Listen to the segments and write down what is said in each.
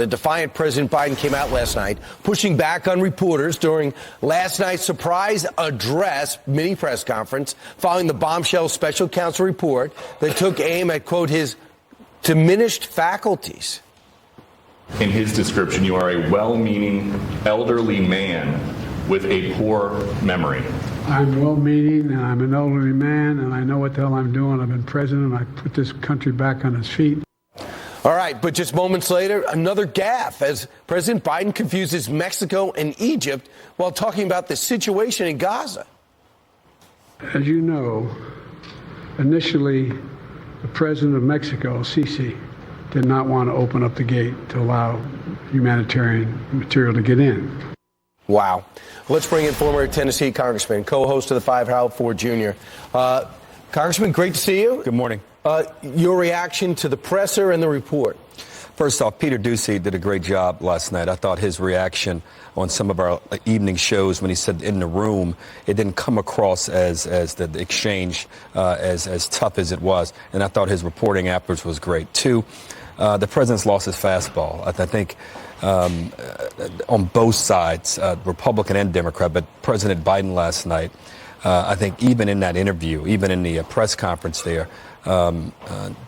The defiant President Biden came out last night, pushing back on reporters during last night's surprise address, mini press conference, following the bombshell special counsel report that took aim at, quote, his diminished faculties. In his description, you are a well-meaning elderly man with a poor memory. I'm well-meaning, and I'm an elderly man, and I know what the hell I'm doing. I've been president, and I put this country back on its feet. All right, but just moments later, another gaffe as President Biden confuses Mexico and Egypt while talking about the situation in Gaza. As you know, initially, the president of Mexico, Sisi, did not want to open up the gate to allow humanitarian material to get in. Wow. Let's bring in former Tennessee Congressman, co-host of the 5 Howard Ford Jr. Congressman, great to see you. Good morning. Your reaction to the presser and the report. First off, Peter Doocy did a great job last night. I thought his reaction on some of our evening shows when he said in the room, it didn't come across as the exchange as tough as it was. And I thought his reporting afterwards was great. Two, the president's lost his fastball. I think on both sides, Republican and Democrat, but President Biden last night, I think even in that interview, even in the press conference there,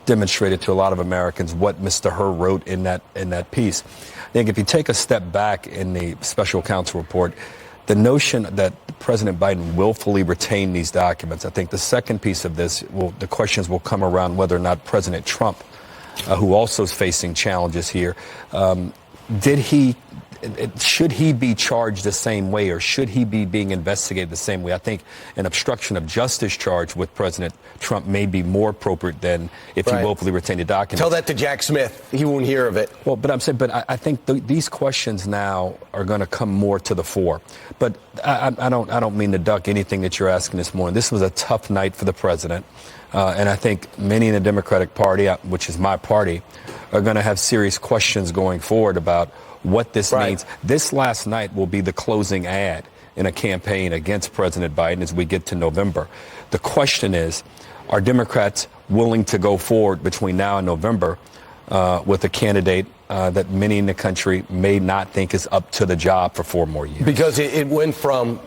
demonstrated to a lot of Americans what Mr. Hur wrote in that piece. I think if you take a step back in the special counsel report, the notion that President Biden willfully retained these documents, I think the second piece of this, the questions will come around whether or not President Trump, who also is facing challenges here, should he be charged the same way, or should he be being investigated the same way? I think an obstruction of justice charge with President Trump may be more appropriate than if he willfully retained the documents. Tell that to Jack Smith. He won't hear of it. Well, but I think these questions now are going to come more to the fore. But I don't mean to duck anything that you're asking this morning. This was a tough night for the president. And I think many in the Democratic Party, which is my party, are going to have serious questions going forward about what this means. This last night will be the closing ad in a campaign against President Biden as we get to November. The question is, are Democrats willing to go forward between now and November with a candidate that many in the country may not think is up to the job for 4 more years? Because it went from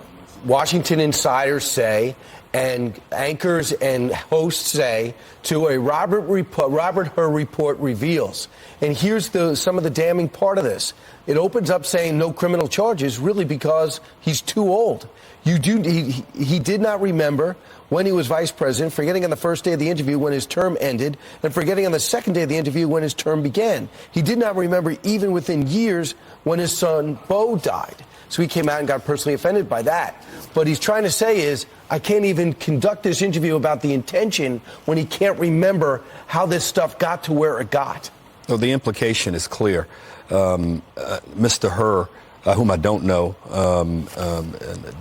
Washington insiders say and anchors and hosts say to a Robert Hur report reveals. And here's some of the damning part of this. It opens up saying no criminal charges, really because he's too old. He did not remember when he was vice president, forgetting on the first day of the interview when his term ended, and forgetting on the second day of the interview when his term began. He did not remember even within years when his son Beau died. So he came out and got personally offended by that. What he's trying to say is, I can't even conduct this interview about the intention when he can't remember how this stuff got to where it got. So the implication is clear. Mr. Hur, whom I don't know,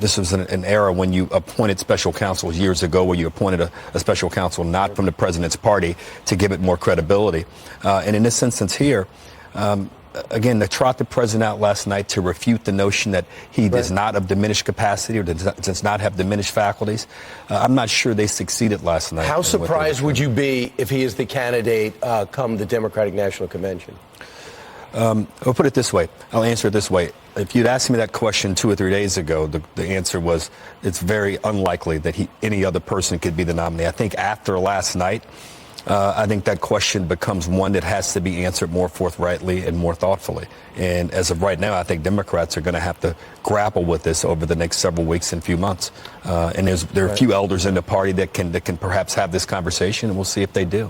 this was an era when you appointed special counsels years ago, where you appointed a special counsel not from the president's party to give it more credibility. And in this instance here, again, to trot the president out last night to refute the notion that he does not have diminished capacity or does not have diminished faculties, I'm not sure they succeeded last night. How surprised would you be if he is the candidate come the Democratic National Convention? I'll put it this way. I'll answer it this way. If you'd asked me that question 2 or 3 days ago, the answer was it's very unlikely that any other person could be the nominee. I think after last night, I think that question becomes one that has to be answered more forthrightly and more thoughtfully. And as of right now, I think Democrats are going to have to grapple with this over the next several weeks and few months. And there are a few elders in the party that can perhaps have this conversation, and we'll see if they do.